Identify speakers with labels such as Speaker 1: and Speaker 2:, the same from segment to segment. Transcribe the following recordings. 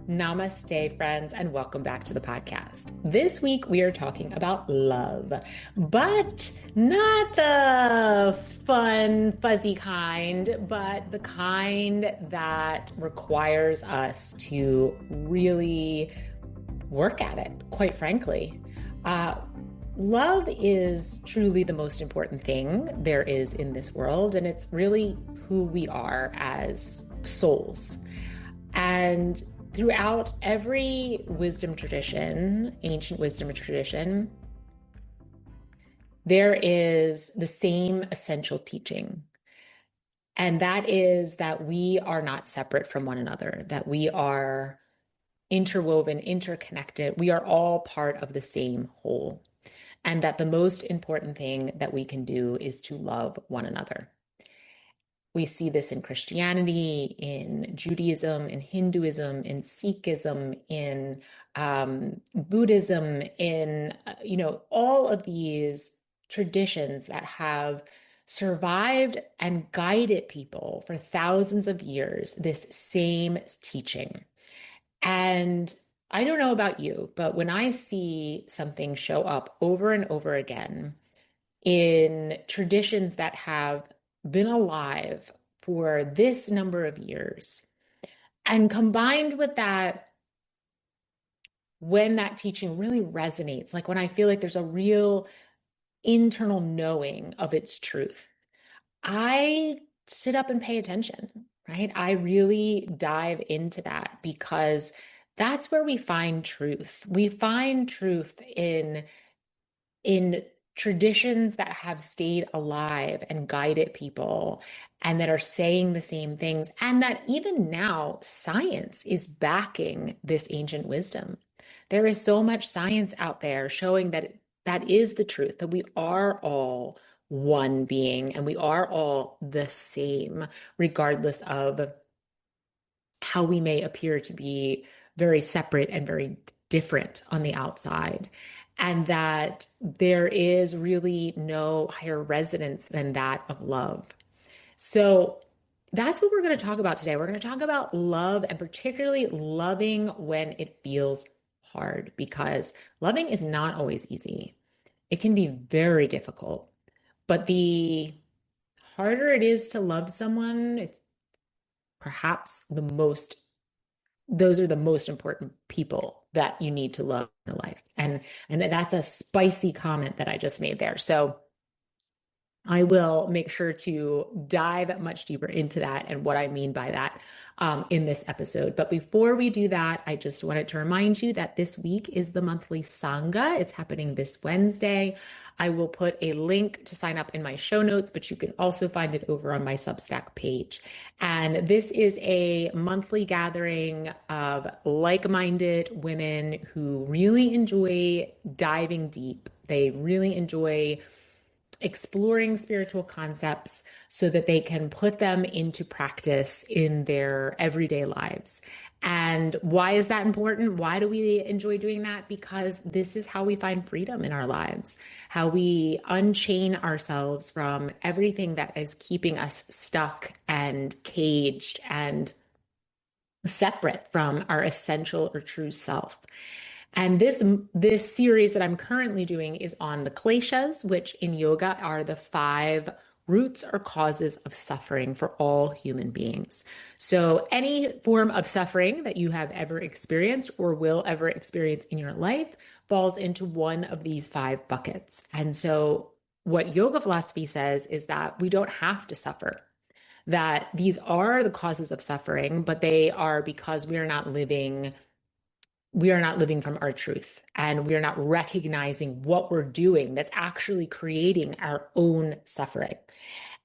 Speaker 1: Namaste, friends, and welcome back to the podcast. This week we are talking about love, but not the fun, fuzzy kind, but the kind that requires us to really work at it, quite frankly. Uh, Love is truly the most important thing there is in this world, and it's really who we are as souls. And throughout every wisdom tradition, ancient wisdom tradition, there is the same essential teaching. And that is that we are not separate from one another, that we are interwoven, interconnected. We are all part of the same whole. And that the most important thing that we can do is to love one another. We see this in Christianity, in Judaism, in Hinduism, in Sikhism, in Buddhism, in all of these traditions that have survived and guided people for thousands of years, this same teaching. And I don't know about you, but when I see something show up over and over again in traditions that have been alive for this number of years, and combined with that, when that teaching really resonates, like when I feel like there's a real internal knowing of its truth, I sit up and pay attention, right? I really dive into that because that's where we find truth. We find truth in traditions that have stayed alive and guided people and that are saying the same things, and that even now science is backing this ancient wisdom. There is so much science out there showing that that is the truth, that we are all one being and we are all the same, regardless of how we may appear to be very separate and very different on the outside. And that there is really no higher resonance than that of love. So that's what we're going to talk about today. We're going to talk about love, and particularly loving when it feels hard, because loving is not always easy. It can be very difficult. But the harder it is to love someone, it's perhaps those are the most important people that you need to love in your life. And that's a spicy comment that I just made there. So I will make sure to dive much deeper into that and what I mean by that in this episode. But before we do that, I just wanted to remind you that this week is the monthly Sangha. It's happening this Wednesday. I will put a link to sign up in my show notes, but you can also find it over on my Substack page. And this is a monthly gathering of like-minded women who really enjoy diving deep. They really enjoy exploring spiritual concepts so that they can put them into practice in their everyday lives. And why is that important? Why do we enjoy doing that? Because this is how we find freedom in our lives, how we unchain ourselves from everything that is keeping us stuck and caged and separate from our essential or true self. And this series that I'm currently doing is on the kleshas, which in yoga are the 5 roots or causes of suffering for all human beings. So any form of suffering that you have ever experienced or will ever experience in your life falls into one of these 5 buckets. And so what yoga philosophy says is that we don't have to suffer, that these are the causes of suffering, but they are because we are not living from our truth, and we are not recognizing what we're doing that's actually creating our own suffering.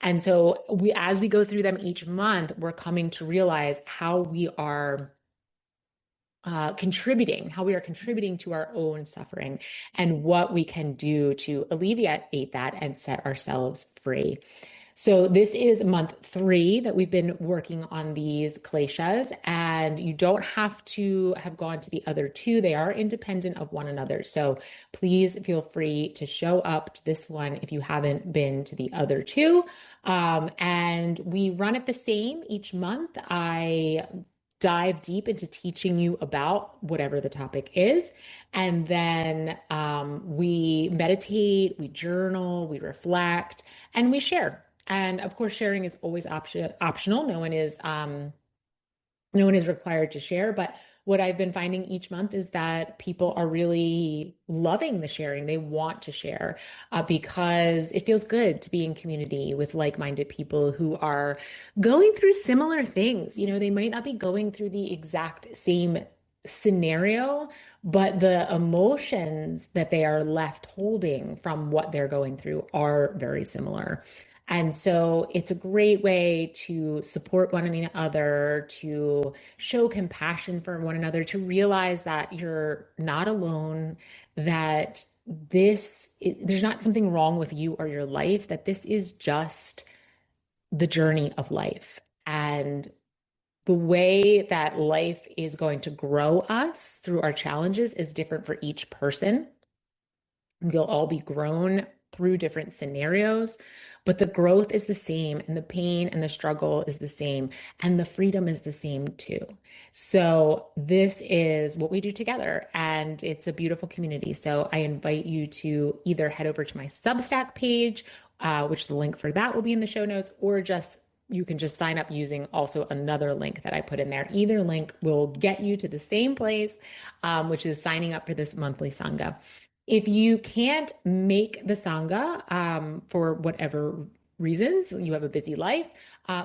Speaker 1: And so as we go through them each month, we're coming to realize how we are contributing to our own suffering, and what we can do to alleviate that and set ourselves free. So this is month 3 that we've been working on these kleshas, and you don't have to have gone to the other 2. They are independent of one another. So please feel free to show up to this one if you haven't been to the other 2. And we run it the same each month. I dive deep into teaching you about whatever the topic is. And then we meditate, we journal, we reflect, and we share. And of course, sharing is always optional. No one is required to share, but what I've been finding each month is that people are really loving the sharing. They want to share because it feels good to be in community with like-minded people who are going through similar things. You know, they might not be going through the exact same scenario, but the emotions that they are left holding from what they're going through are very similar. And so it's a great way to support one another, to show compassion for one another, to realize that you're not alone, that there's not something wrong with you or your life, that this is just the journey of life. And the way that life is going to grow us through our challenges is different for each person. You'll all be grown through different scenarios, but the growth is the same, and the pain and the struggle is the same, and the freedom is the same too. So, this is what we do together, and it's a beautiful community. So, I invite you to either head over to my Substack page, which the link for that will be in the show notes, or just you can just sign up using also another link that I put in there. Either link will get you to the same place, which is signing up for this monthly Sangha. If you can't make the Sangha for whatever reasons, you have a busy life,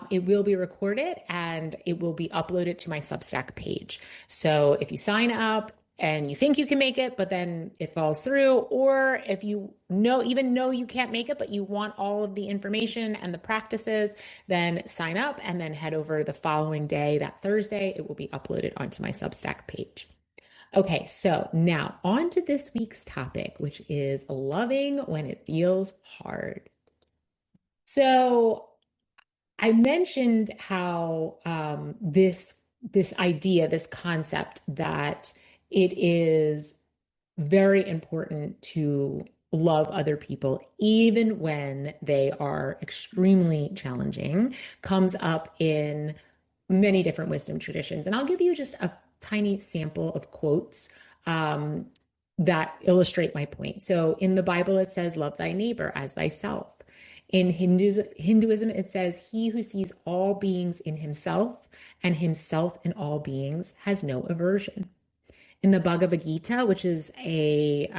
Speaker 1: it will be recorded and it will be uploaded to my Substack page. So if you sign up and you think you can make it, but then it falls through, or if you even know you can't make it, but you want all of the information and the practices, then sign up and then head over the following day, that Thursday, it will be uploaded onto my Substack page. Okay, so now on to this week's topic, which is loving when it feels hard. So I mentioned how this idea, this concept that it is very important to love other people, even when they are extremely challenging, comes up in many different wisdom traditions. And I'll give you just a tiny sample of quotes um, that illustrate my point. So in the Bible, it says, love thy neighbor as thyself. In Hinduism, it says, he who sees all beings in himself and himself in all beings has no aversion. In the Bhagavad Gita, which is a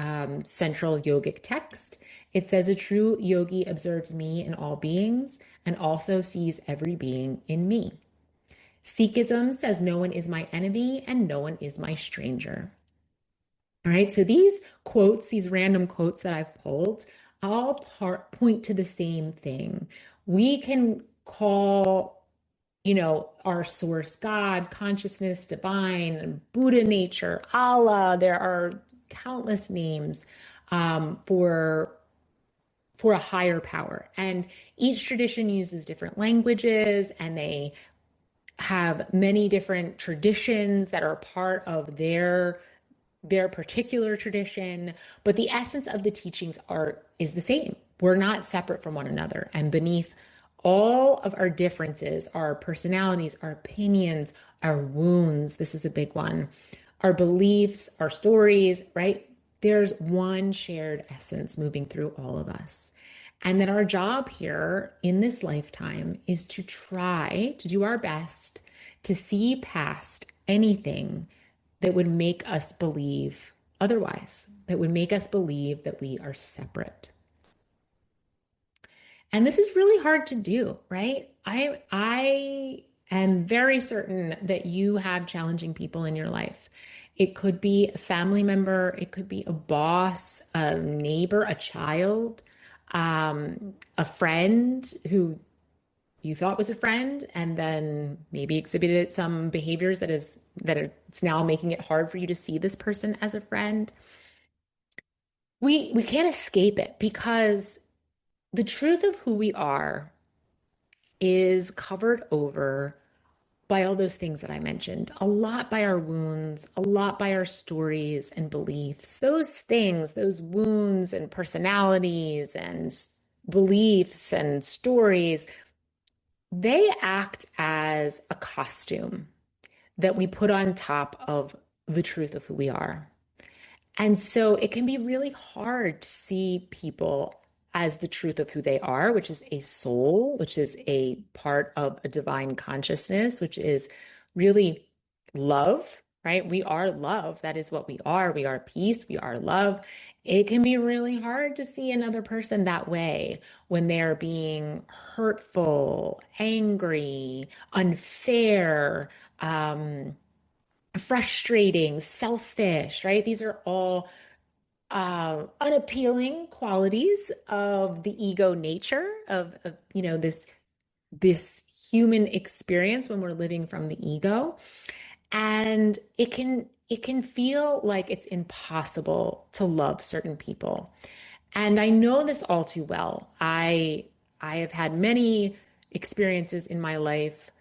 Speaker 1: central yogic text, it says, a true yogi observes me in all beings and also sees every being in me. Sikhism says, no one is my enemy and no one is my stranger. All right, so these quotes, these random quotes that I've pulled, all point to the same thing. We can call, our source God, consciousness, divine, Buddha nature, Allah. There are countless names for a higher power. And each tradition uses different languages, and they have many different traditions that are part of their particular tradition, but the essence of the teachings is the same. We're not separate from one another. And beneath all of our differences, our personalities, our opinions, our wounds, this is a big one, our beliefs, our stories, right? There's one shared essence moving through all of us. And that our job here in this lifetime is to try to do our best to see past anything that would make us believe otherwise, that would make us believe that we are separate. And this is really hard to do, right? I am very certain that you have challenging people in your life. It could be a family member, it could be a boss, a neighbor, a child, a friend who you thought was a friend and then maybe exhibited some behaviors it's now making it hard for you to see this person as a friend. We can't escape it because the truth of who we are is covered over by all those things that I mentioned, a lot by our wounds, a lot by our stories and beliefs. Those things, those wounds and personalities and beliefs and stories, they act as a costume that we put on top of the truth of who we are. And so it can be really hard to see people as the truth of who they are, which is a soul, which is a part of a divine consciousness, which is really love, right? We are love. That is what we are. We are peace. We are love. It can be really hard to see another person that way when they're being hurtful, angry, unfair, frustrating, selfish, right? These are all unappealing qualities of the ego nature of this human experience when we're living from the ego. And it can feel like it's impossible to love certain people. And I know this all too well. I have had many experiences in my life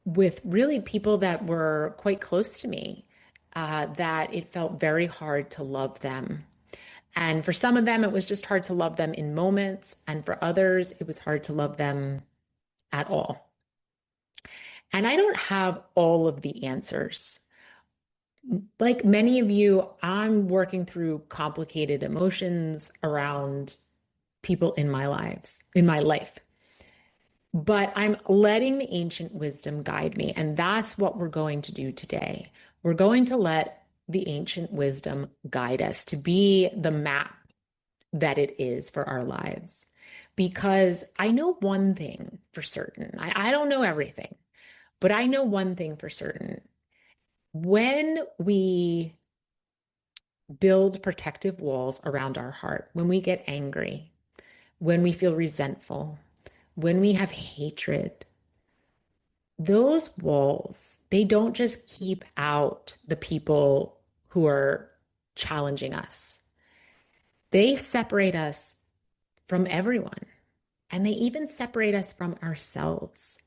Speaker 1: with really people that were quite close to me, that it felt very hard to love them. And for some of them, it was just hard to love them in moments. And for others, it was hard to love them at all. And I don't have all of the answers. Like many of you, I'm working through complicated emotions around people in my life. But I'm letting the ancient wisdom guide me. And that's what we're going to do today. We're going to let the ancient wisdom guide us to be the map that it is for our lives. Because I know one thing for certain. I don't know everything, but I know one thing for certain. When we build protective walls around our heart, when we get angry, when we feel resentful, when we have hatred, those walls, they don't just keep out the people who are challenging us. They separate us from everyone, and they even separate us from ourselves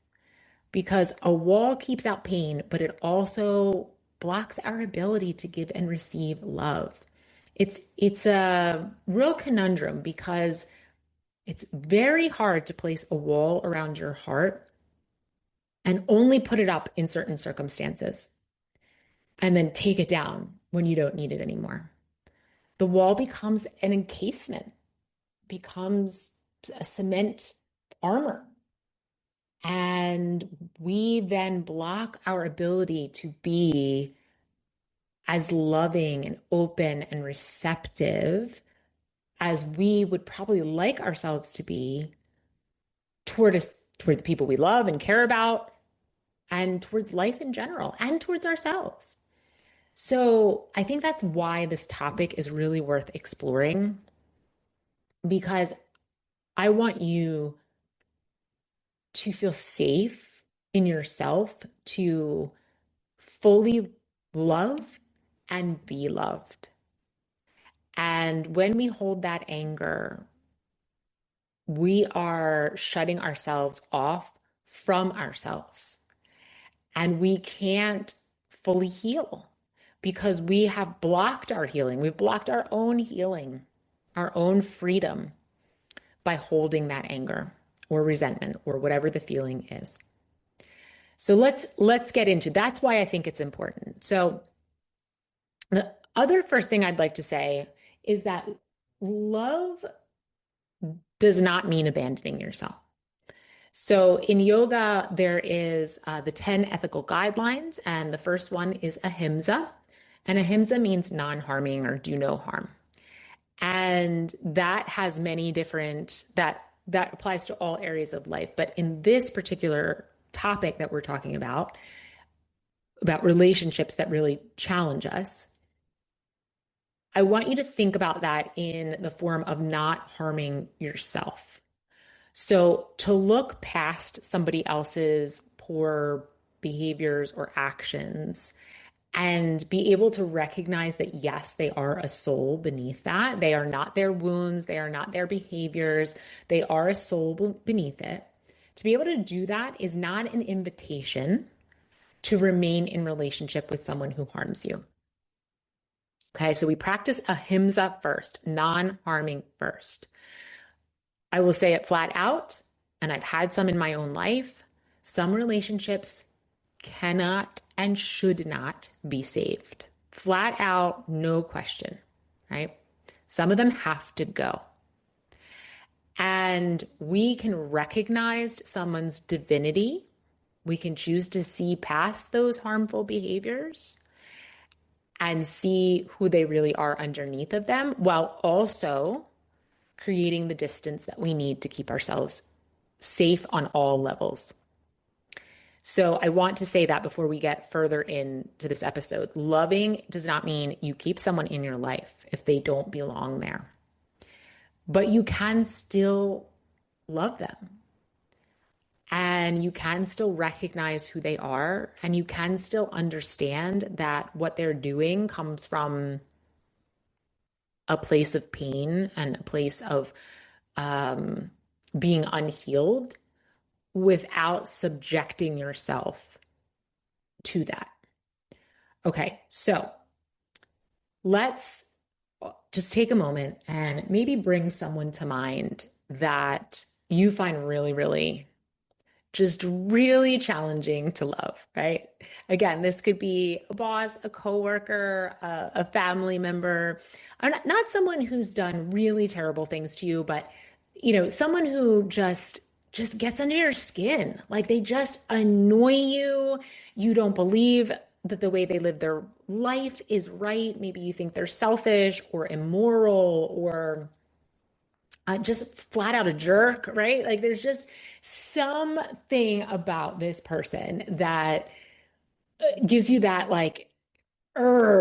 Speaker 1: because a wall keeps out pain, but it also blocks our ability to give and receive love. It's a real conundrum because it's very hard to place a wall around your heart and only put it up in certain circumstances and then take it down when you don't need it anymore. The wall becomes an encasement, becomes a cement armor. And we then block our ability to be as loving and open and receptive as we would probably like ourselves to be toward us, toward the people we love and care about, and towards life in general, and towards ourselves. So I think that's why this topic is really worth exploring, because I want you to feel safe in yourself to fully love and be loved. And when we hold that anger, we are shutting ourselves off from ourselves. And we can't fully heal because we have blocked our healing. We've blocked our own healing, our own freedom by holding that anger or resentment or whatever the feeling is. So let's get into that's why I think it's important. So the other first thing I'd like to say is that love does not mean abandoning yourself. So in yoga, there is the 10 ethical guidelines, and the first one is ahimsa. And ahimsa means non-harming or do no harm. And that has many different, that applies to all areas of life. But in this particular topic that we're talking about relationships that really challenge us, I want you to think about that in the form of not harming yourself. So to look past somebody else's poor behaviors or actions and be able to recognize that, yes, they are a soul beneath that. They are not their wounds. They are not their behaviors. They are a soul beneath it. To be able to do that is not an invitation to remain in relationship with someone who harms you. Okay, so we practice ahimsa first, non-harming first. I will say it flat out, and I've had some in my own life. Some relationships cannot and should not be saved. Flat out, no question, right? Some of them have to go. And we can recognize someone's divinity. We can choose to see past those harmful behaviors and see who they really are underneath of them, while also creating the distance that we need to keep ourselves safe on all levels. So I want to say that before we get further into this episode. Loving does not mean you keep someone in your life if they don't belong there, but you can still love them. And you can still recognize who they are, and you can still understand that what they're doing comes from a place of pain and a place of being unhealed without subjecting yourself to that. Okay, so let's just take a moment and maybe bring someone to mind that you find really, really just really challenging to love, right? Again, this could be a boss, a coworker, a family member, not someone who's done really terrible things to you, but someone who just gets under your skin. Like they just annoy you. You don't believe that the way they live their life is right. Maybe you think they're selfish or immoral or just flat out a jerk, right? Like there's just something about this person that gives you that like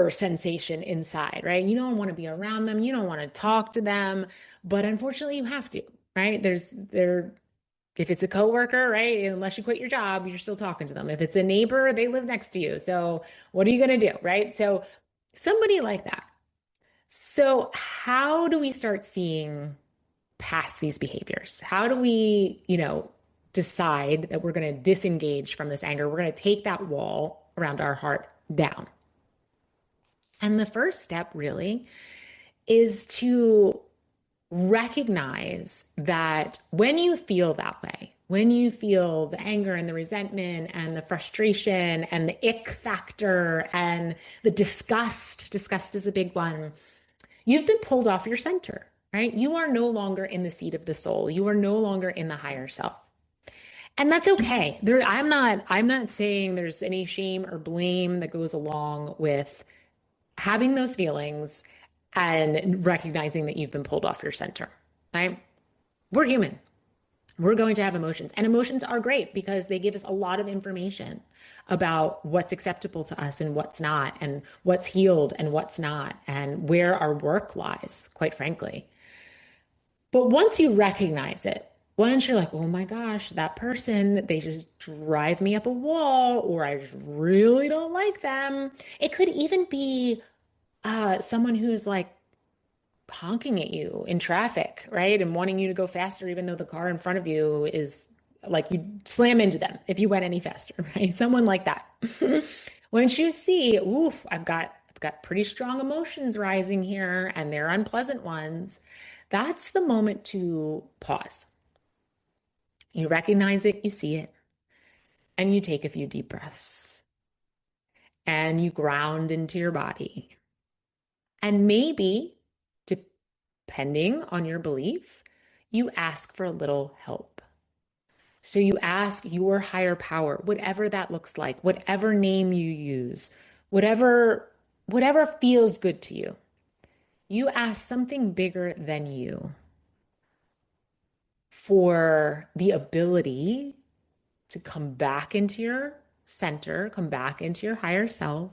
Speaker 1: sensation inside, right? You don't want to be around them. You don't want to talk to them, but unfortunately you have to, right? If it's a coworker, right? Unless you quit your job, you're still talking to them. If it's a neighbor, they live next to you. So what are you going to do, right? So somebody like that. So how do we start seeing past these behaviors? How do we, decide that we're going to disengage from this anger? We're going to take that wall around our heart down. And the first step really is to recognize that when you feel that way, when you feel the anger and the resentment and the frustration and the ick factor and the disgust is a big one, you've been pulled off your center, right? You are no longer in the seat of the soul. You are no longer in the higher self. And that's okay. I'm not saying there's any shame or blame that goes along with having those feelings and recognizing that you've been pulled off your center, right? We're human. We're going to have emotions, and emotions are great because they give us a lot of information about what's acceptable to us and what's not, and what's healed and what's not, and where our work lies, quite frankly. But once you recognize it, once you're like, oh my gosh, that person, they just drive me up a wall, or I just really don't like them. It could even be someone who's like honking at you in traffic, right? And wanting you to go faster, even though the car in front of you is like you slam into them if you went any faster, right? Someone like that. Once you see, oof, I've got pretty strong emotions rising here and they're unpleasant ones, that's the moment to pause. You recognize it, you see it, and you take a few deep breaths and you ground into your body. And maybe, depending on your belief, you ask for a little help. So you ask your higher power, whatever that looks like, whatever name you use, whatever feels good to you. You ask something bigger than you for the ability to come back into your center, come back into your higher self,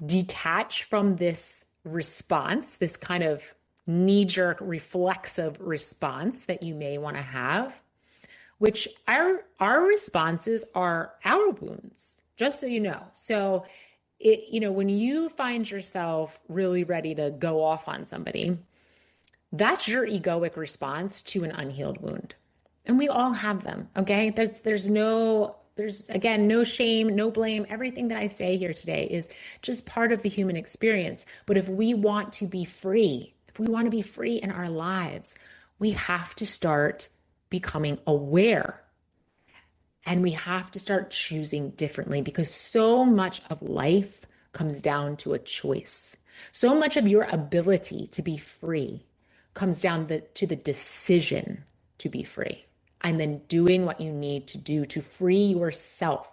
Speaker 1: detach from this response, this kind of knee-jerk reflexive response that you may want to have, which our responses are our wounds, just so you know. So when you find yourself really ready to go off on somebody, that's your egoic response to an unhealed wound. And we all have them, okay? There's again, no shame, no blame. Everything that I say here today is just part of the human experience. But if we want to be free, in our lives, we have to start becoming aware. And we have to start choosing differently because so much of life comes down to a choice. So much of your ability to be free comes down to the decision to be free and then doing what you need to do to free yourself.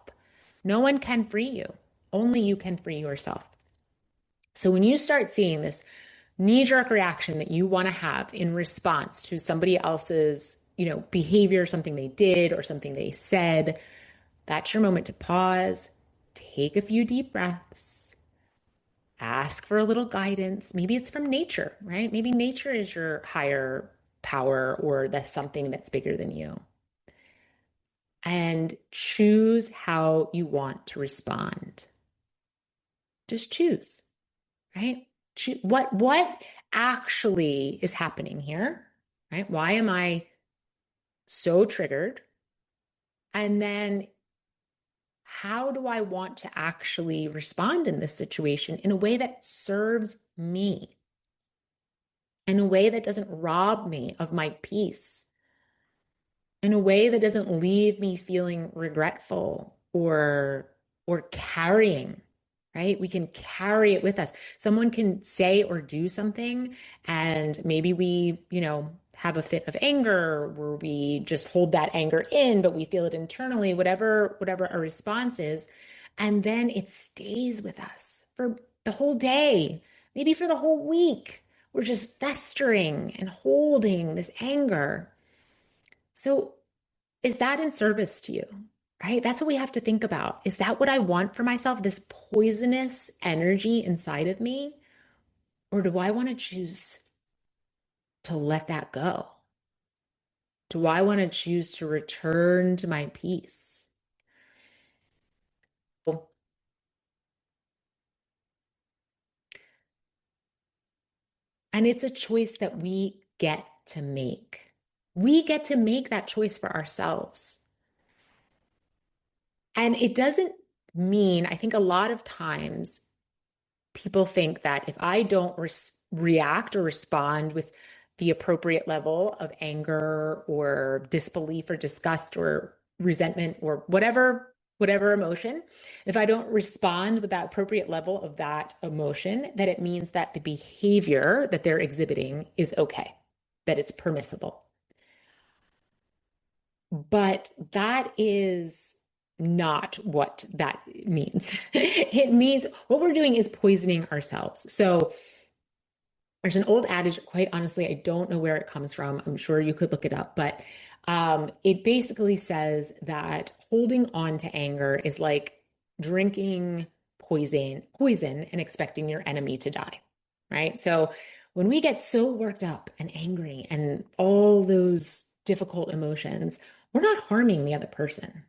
Speaker 1: No one can free you. Only you can free yourself. So when you start seeing this knee-jerk reaction that you want to have in response to somebody else's, behavior, something they did or something they said, that's your moment to pause, take a few deep breaths, ask for a little guidance. Maybe it's from nature, right? Maybe nature is your higher power or that's something that's bigger than you. And choose how you want to respond. Just choose, right? What actually is happening here, right? Why am I so triggered? And then how do I want to actually respond in this situation in a way that serves me, in a way that doesn't rob me of my peace, in a way that doesn't leave me feeling regretful or carrying, right? We can carry it with us. Someone can say or do something and maybe we, have a fit of anger where we just hold that anger in, but we feel it internally, whatever our response is, and then it stays with us for the whole day, maybe for the whole week. We're just festering and holding this anger. So is that in service to you? Right? That's what we have to think about. Is that what I want for myself, this poisonous energy inside of me? Or do I want to choose to let that go? Do I want to choose to return to my peace? And it's a choice that we get to make. We get to make that choice for ourselves. And it doesn't mean, I think a lot of times people think that if I don't react or respond with the appropriate level of anger or disbelief or disgust or resentment or whatever emotion, if I don't respond with that appropriate level of that emotion, that it means that the behavior that they're exhibiting is okay, that it's permissible. But that is not what that means. It means what we're doing is poisoning ourselves. So there's an old adage, quite honestly, I don't know where it comes from. I'm sure you could look it up, but it basically says that holding on to anger is like drinking poison and expecting your enemy to die, right? So when we get so worked up and angry and all those difficult emotions, we're not harming the other person.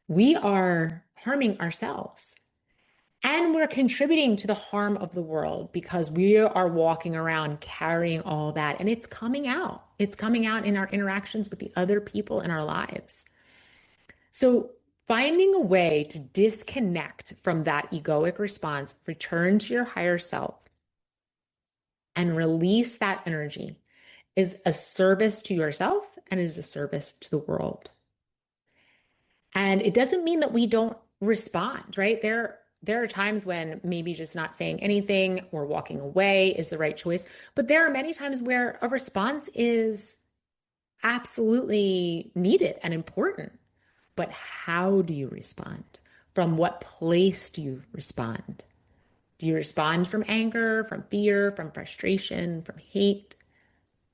Speaker 1: We are harming ourselves. And we're contributing to the harm of the world because we are walking around carrying all that. And it's coming out. It's coming out in our interactions with the other people in our lives. So finding a way to disconnect from that egoic response, return to your higher self, and release that energy is a service to yourself and is a service to the world. And it doesn't mean that we don't respond, right? There are times when maybe just not saying anything or walking away is the right choice, but there are many times where a response is absolutely needed and important. But how do you respond? From what place do you respond? Do you respond from anger, from fear, from frustration, from hate?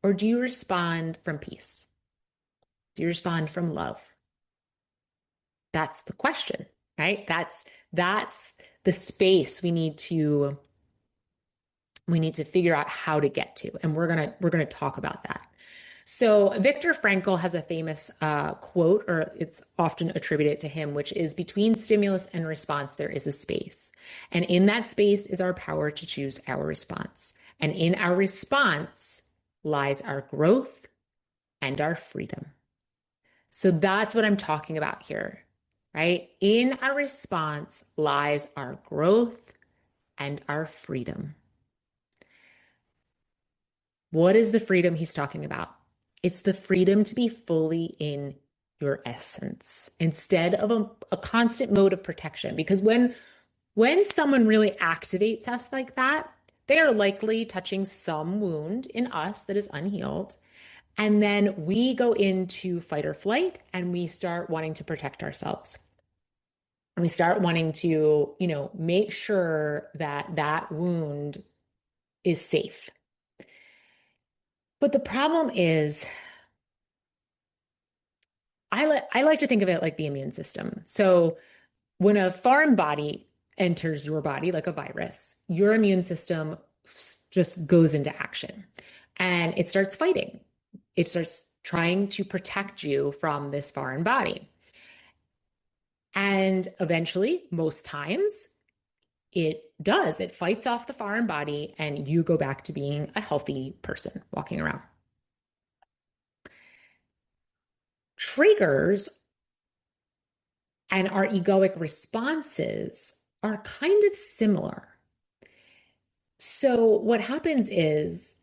Speaker 1: Or do you respond from peace? Do you respond from love? That's the question, right? That's the space we need to figure out how to get to, and we're gonna talk about that. So Viktor Frankl has a famous quote, or it's often attributed to him, which is between stimulus and response, there is a space. And in that space is our power to choose our response. And in our response lies our growth and our freedom. So that's what I'm talking about here, right? In our response lies our growth and our freedom. What is the freedom he's talking about? It's the freedom to be fully in your essence instead of a constant mode of protection. Because when someone really activates us like that, they are likely touching some wound in us that is unhealed. And then we go into fight or flight and we start wanting to protect ourselves. And we start wanting to, make sure that that wound is safe. But the problem is, I like to think of it like the immune system. So when a foreign body enters your body, like a virus, your immune system just goes into action and it starts fighting. It starts trying to protect you from this foreign body. And eventually, most times, it does. It fights off the foreign body and you go back to being a healthy person walking around. Triggers and our egoic responses are kind of similar. So, what happens is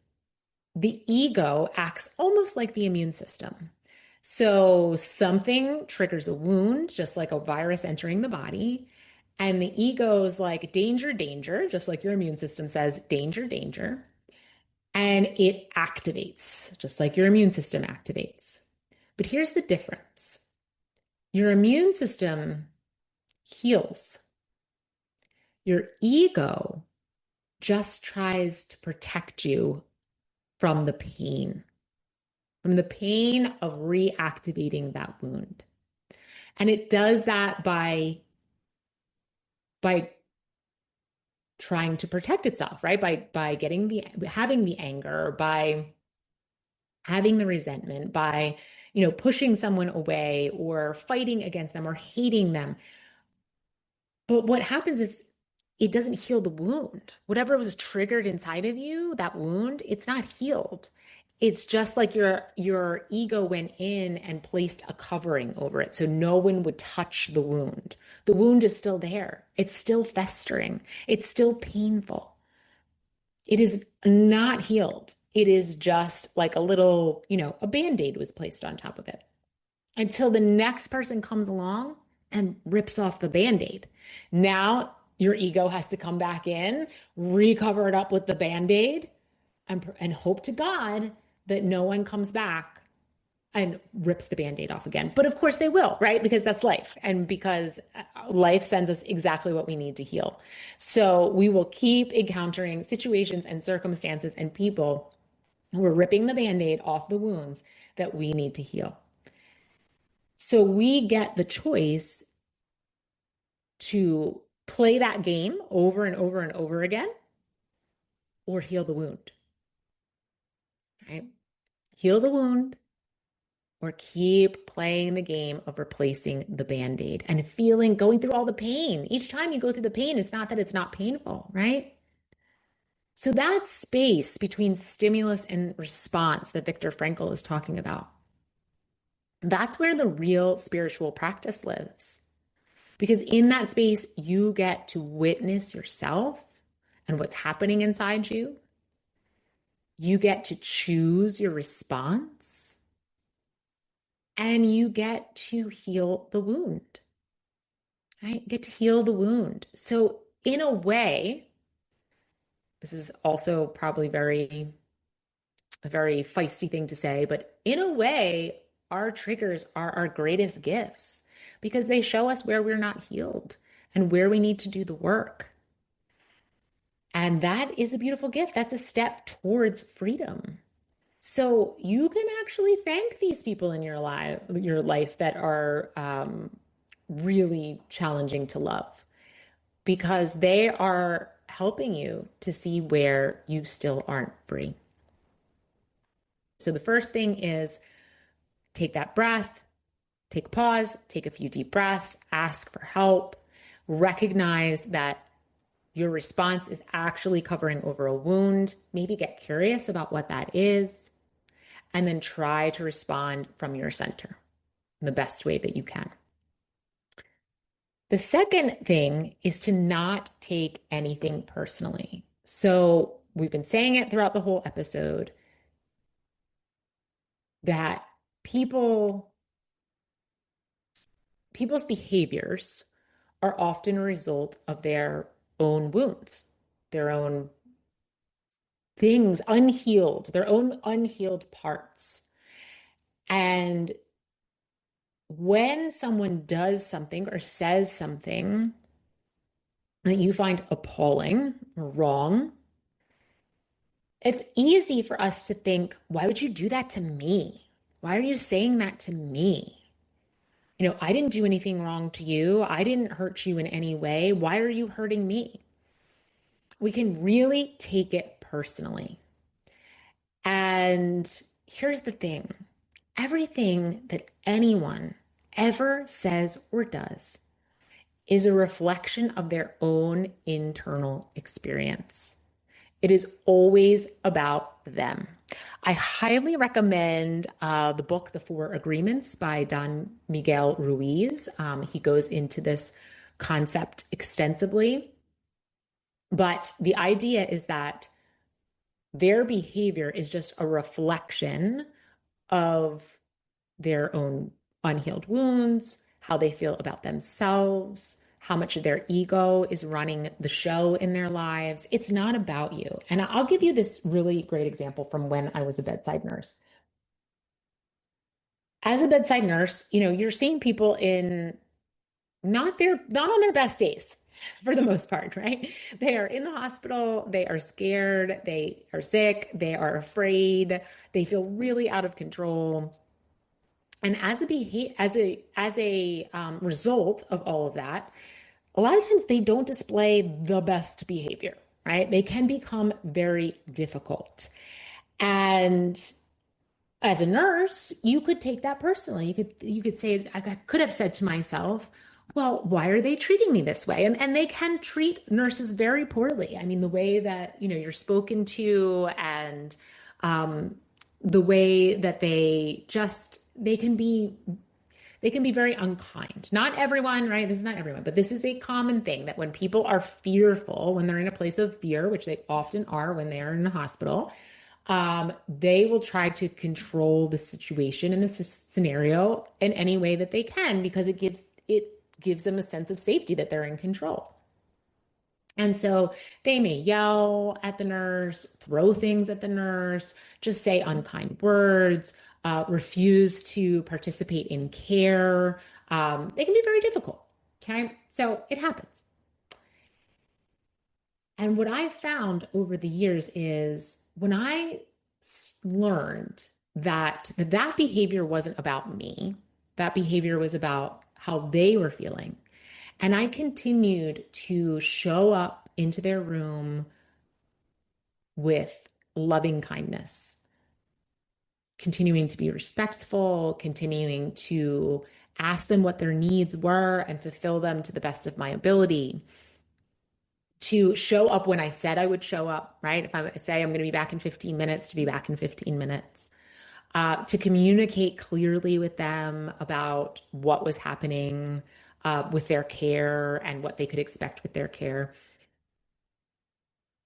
Speaker 1: the ego acts almost like the immune system. So, something triggers a wound, just like a virus entering the body. And the ego's like, danger, danger, just like your immune system says, danger, danger. And it activates, just like your immune system activates. But here's the difference: your immune system heals, your ego just tries to protect you from from the pain of reactivating that wound. And it does that by trying to protect itself, right? By having the anger, by having the resentment, by pushing someone away or fighting against them or hating them. But what happens is it doesn't heal the wound. Whatever was triggered inside of you, that wound, it's not healed. It's just like your ego went in and placed a covering over it so no one would touch the wound. The wound is still there. It's still festering. It's still painful. It is not healed. It is just like a little, a band-aid was placed on top of it until the next person comes along and rips off the band-aid. Now your ego has to come back in, recover it up with the band-aid, and hope to God that no one comes back and rips the band-aid off again. But of course they will, right? Because that's life. And because life sends us exactly what we need to heal. So we will keep encountering situations and circumstances and people who are ripping the band-aid off the wounds that we need to heal. So we get the choice to play that game over and over and over again or heal the wound, right? Heal the wound or keep playing the game of replacing the band-aid and going through all the pain. Each time you go through the pain, it's not that it's not painful, right? So that space between stimulus and response that Viktor Frankl is talking about, that's where the real spiritual practice lives. Because in that space, you get to witness yourself and what's happening inside you. You get to choose your response. And you get to heal the wound, right? Get to heal the wound. So in a way, this is also probably a very feisty thing to say, but in a way, our triggers are our greatest gifts because they show us where we're not healed and where we need to do the work. And that is a beautiful gift. That's a step towards freedom. So you can actually thank these people in your life that are really challenging to love because they are helping you to see where you still aren't free. So the first thing is take that breath, take a pause, take a few deep breaths, ask for help, recognize that your response is actually covering over a wound. Maybe get curious about what that is, and then try to respond from your center in the best way that you can. The second thing is to not take anything personally. So we've been saying it throughout the whole episode that people people's behaviors are often a result of their own wounds, their own things unhealed, their own unhealed parts. And when someone does something or says something that you find appalling or wrong, it's easy for us to think, why would you do that to me? Why are you saying that to me? I didn't do anything wrong to you. I didn't hurt you in any way. Why are you hurting me? We can really take it personally. And here's the thing, everything that anyone ever says or does is a reflection of their own internal experience. It is always about them. I highly recommend the book, The Four Agreements by Don Miguel Ruiz. He goes into this concept extensively. But the idea is that their behavior is just a reflection of their own unhealed wounds, how they feel about themselves, how much of their ego is running the show in their lives. It's not about you. And I'll give you this really great example from when I was a bedside nurse. As a bedside nurse, you're seeing people in not on their best days for the most part, right? They are in the hospital, they are scared, they are sick, they are afraid, they feel really out of control. And as a result of all of that, a lot of times they don't display the best behavior, right? They can become very difficult. And as a nurse, you could take that personally. You could say, I could have said to myself, well, why are they treating me this way? And they can treat nurses very poorly. I mean, the way that, you're spoken to and the way that they can be very unkind. Not everyone, right? This is not everyone, but this is a common thing that when people are fearful, when they're in a place of fear, which they often are when they are in the hospital, they will try to control the situation in this scenario in any way that they can because it gives them a sense of safety that they're in control. And so they may yell at the nurse, throw things at the nurse, just say unkind words, refuse to participate in care. They can be very difficult. Okay. So it happens. And what I found over the years is when I learned that behavior wasn't about me, that behavior was about how they were feeling. And I continued to show up into their room with loving kindness, continuing to be respectful, continuing to ask them what their needs were and fulfill them to the best of my ability, to show up when I said I would show up, right? If I say I'm going to be back in 15 minutes, to be back in 15 minutes, to communicate clearly with them about what was happening with their care and what they could expect with their care.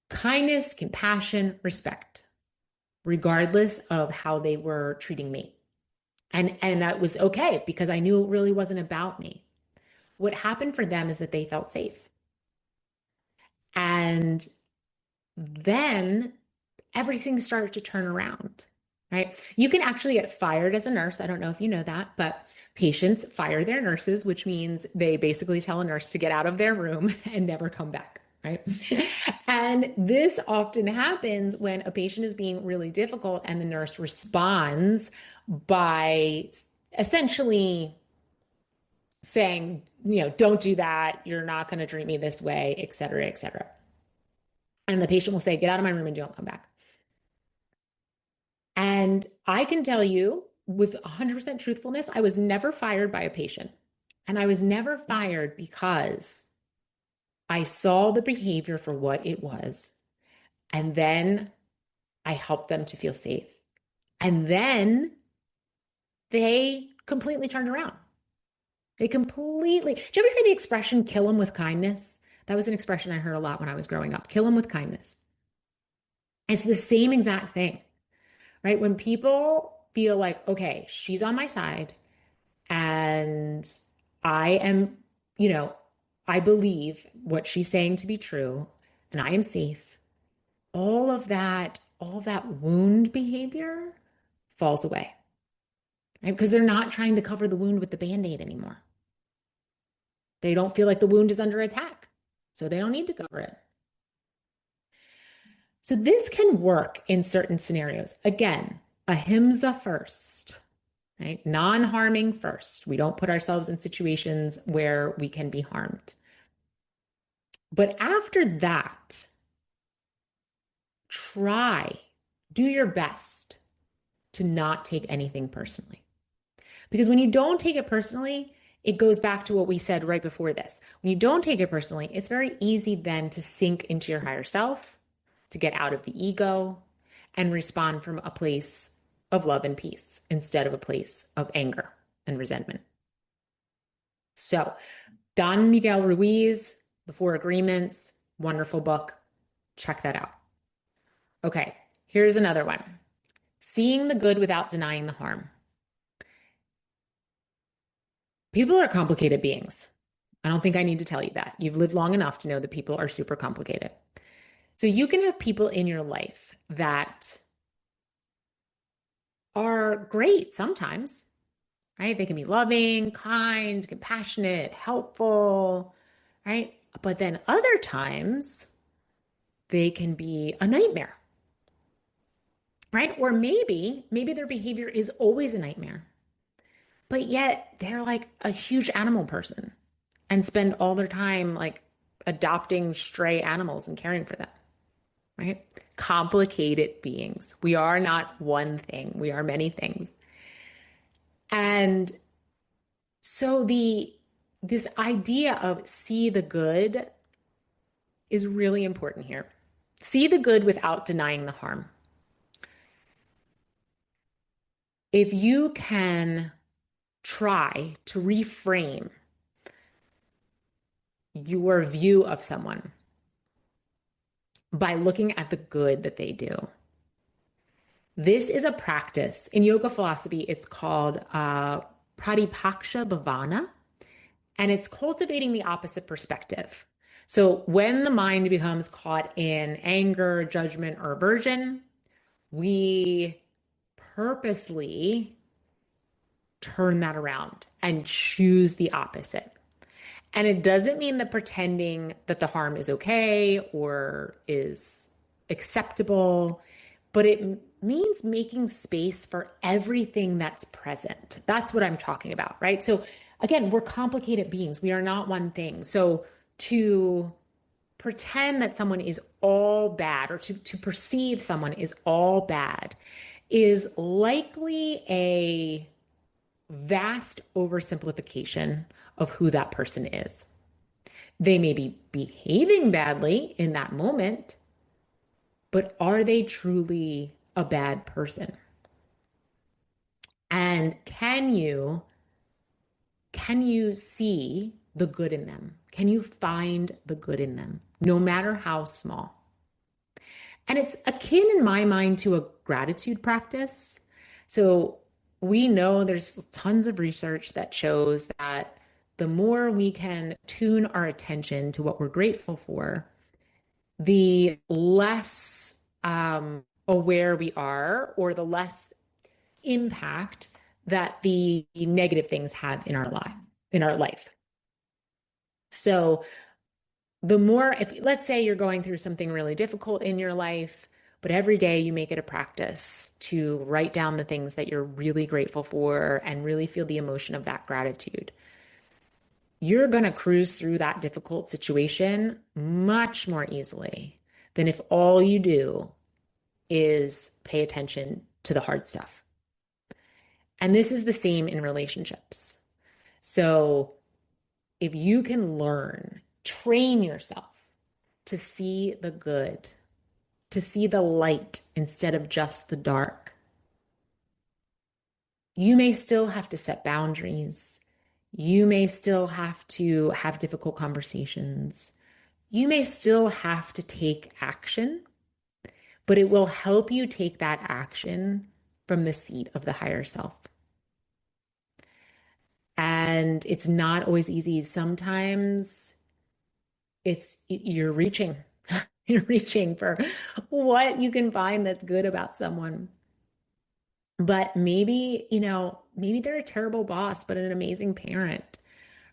Speaker 1: Kindness, compassion, respect, regardless of how they were treating me. And that was okay because I knew it really wasn't about me. What happened for them is that they felt safe. And then everything started to turn around, right? You can actually get fired as a nurse. I don't know if you know that, but patients fire their nurses, which means they basically tell a nurse to get out of their room and never come back, right? And this often happens when a patient is being really difficult and the nurse responds by essentially saying, don't do that. You're not going to treat me this way, et cetera, et cetera. And the patient will say, get out of my room and don't come back. And I can tell you with 100% truthfulness, I was never fired by a patient. And I was never fired because I saw the behavior for what it was. And then I helped them to feel safe. And then they completely turned around. Did you ever hear the expression, kill them with kindness? That was an expression I heard a lot when I was growing up. Kill them with kindness. It's the same exact thing, right? When people feel like, okay, she's on my side and I am, you know, I believe what she's saying to be true, and I am safe. All of that wound behavior falls away, right? Because they're not trying to cover the wound with the Band-Aid anymore. They don't feel like the wound is under attack, so they don't need to cover it. So this can work in certain scenarios. Again, ahimsa first, right? Non-harming first. We don't put ourselves in situations where we can be harmed. But after that, try, do your best to not take anything personally. Because when you don't take it personally, it goes back to what we said right before this. When you don't take it personally, it's very easy then to sink into your higher self, to get out of the ego, and respond from a place of love and peace instead of a place of anger and resentment. So, Don Miguel Ruiz, The Four Agreements, wonderful book. Check that out. Okay, here's another one. Seeing the good without denying the harm. People are complicated beings. I don't think I need to tell you that. You've lived long enough to know that people are super complicated. So you can have people in your life that are great sometimes, right? They can be loving, kind, compassionate, helpful, right? But then other times they can be a nightmare, right? Or maybe their behavior is always a nightmare, but yet they're like a huge animal person and spend all their time like adopting stray animals and caring for them, right? Complicated beings. We are not one thing. We are many things. And so this idea of see the good is really important here. See the good without denying the harm. If you can try to reframe your view of someone by looking at the good that they do. This is a practice. In yoga philosophy, it's called Pratipaksha Bhavana, and it's cultivating the opposite perspective. So when the mind becomes caught in anger, judgment, or aversion, we purposely turn that around and choose the opposite. And it doesn't mean that pretending that the harm is okay or is acceptable, but it means making space for everything that's present. That's what I'm talking about, right? So again, we're complicated beings. We are not one thing. So to pretend that someone is all bad or to perceive someone is all bad is likely a vast oversimplification of who that person is. They may be behaving badly in that moment, but are they truly a bad person? And can you see the good in them? Can you find the good in them, no matter how small? And it's akin in my mind to a gratitude practice. So we know there's tons of research that shows that the more we can tune our attention to what we're grateful for, the less aware we are, or the less impact that the negative things have in our life. So the more, if let's say you're going through something really difficult in your life, but every day you make it a practice to write down the things that you're really grateful for and really feel the emotion of that gratitude, you're going to cruise through that difficult situation much more easily than if all you do is pay attention to the hard stuff. And this is the same in relationships. So if you can train yourself to see the good, to see the light instead of just the dark. You may still have to set boundaries. You may still have to have difficult conversations. You may still have to take action, but it will help you take that action from the seat of the higher self. And it's not always easy. Sometimes you're reaching, you're reaching for what you can find that's good about someone. But maybe, maybe they're a terrible boss, but an amazing parent.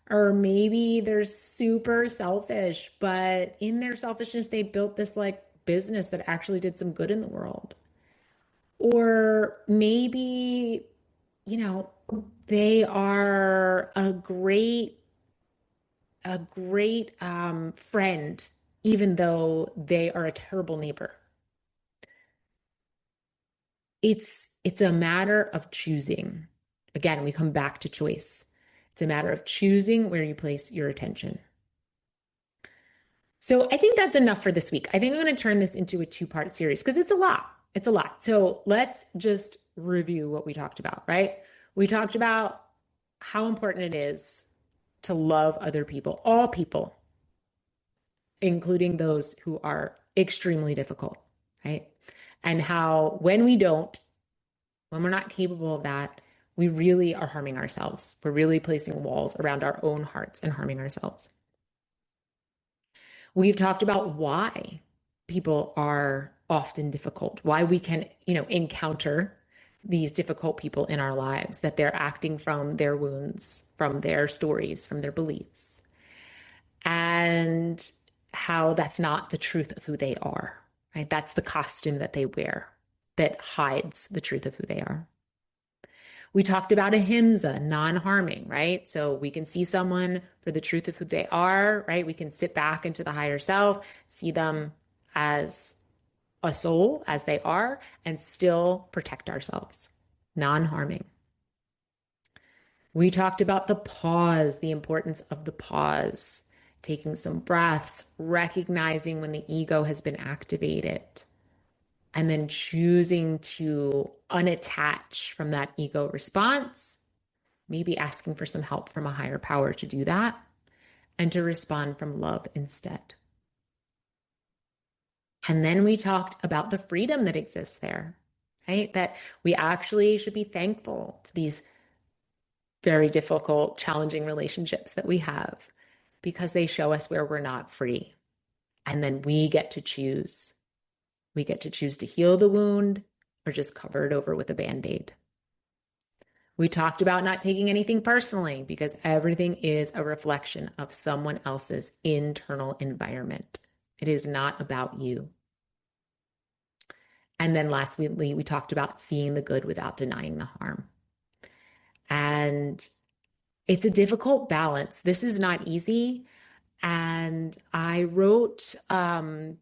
Speaker 1: Or maybe they're super selfish, but in their selfishness, they built this like business that actually did some good in the world. Or maybe, you know, they are a great friend, even though they are a terrible neighbor. It's a matter of choosing. Again, we come back to choice. It's a matter of choosing where you place your attention. So I think that's enough for this week. I think I'm going to turn this into a two-part series because it's a lot. It's a lot. So let's just review what we talked about, right? We talked about how important it is to love other people, all people, including those who are extremely difficult, right? And how when we don't, when we're not capable of that, we really are harming ourselves. We're really placing walls around our own hearts and harming ourselves. We've talked about why people are often difficult, why we can, encounter these difficult people in our lives, that they're acting from their wounds, from their stories, from their beliefs, and how that's not the truth of who they are, right? That's the costume that they wear that hides the truth of who they are. We talked about ahimsa, non-harming, right? So we can see someone for the truth of who they are, right? We can sit back into the higher self, see them as a soul, as they are, and still protect ourselves, non-harming. We talked about the pause, the importance of the pause, taking some breaths, recognizing when the ego has been activated, and then choosing to unattach from that ego response, maybe asking for some help from a higher power to do that, and to respond from love instead. And then we talked about the freedom that exists there, right? That we actually should be thankful to these very difficult, challenging relationships that we have because they show us where we're not free. And then we get to choose. We get to choose to heal the wound or just cover it over with a band-aid. We talked about not taking anything personally because everything is a reflection of someone else's internal environment. It is not about you. And then lastly, we talked about seeing the good without denying the harm. And it's a difficult balance. This is not easy. And I wrote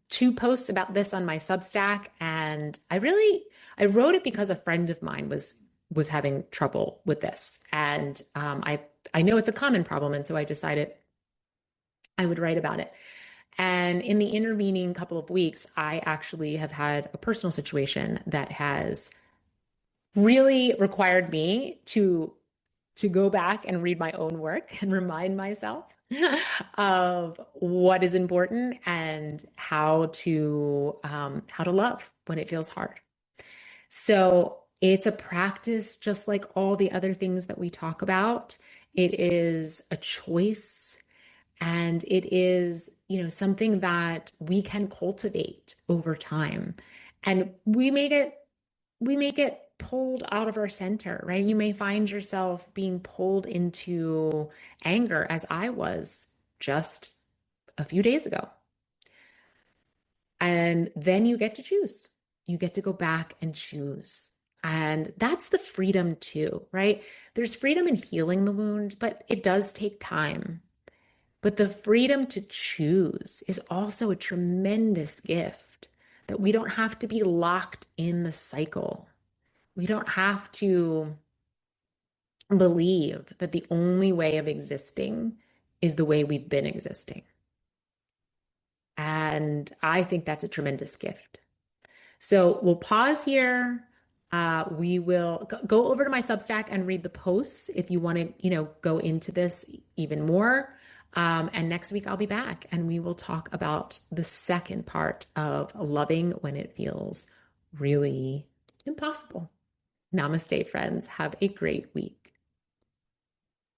Speaker 1: two posts about this on my Substack, and I wrote it because a friend of mine was having trouble with this, and I know it's a common problem, and so I decided I would write about it. And in the intervening couple of weeks, I actually have had a personal situation that has really required me to go back and read my own work and remind myself of what is important and how to love when it feels hard. So it's a practice just like all the other things that we talk about. It is a choice and it is, something that we can cultivate over time. And we make it pulled out of our center, right? You may find yourself being pulled into anger as I was just a few days ago. And then you get to choose. You get to go back and choose. And that's the freedom too, right? There's freedom in healing the wound, but it does take time. But the freedom to choose is also a tremendous gift that we don't have to be locked in the cycle. We don't have to believe that the only way of existing is the way we've been existing. And I think that's a tremendous gift. So we'll pause here. We will go over to my Substack and read the posts if you want to, go into this even more. And next week I'll be back and we will talk about the second part of loving when it feels really impossible. Namaste, friends. Have a great week.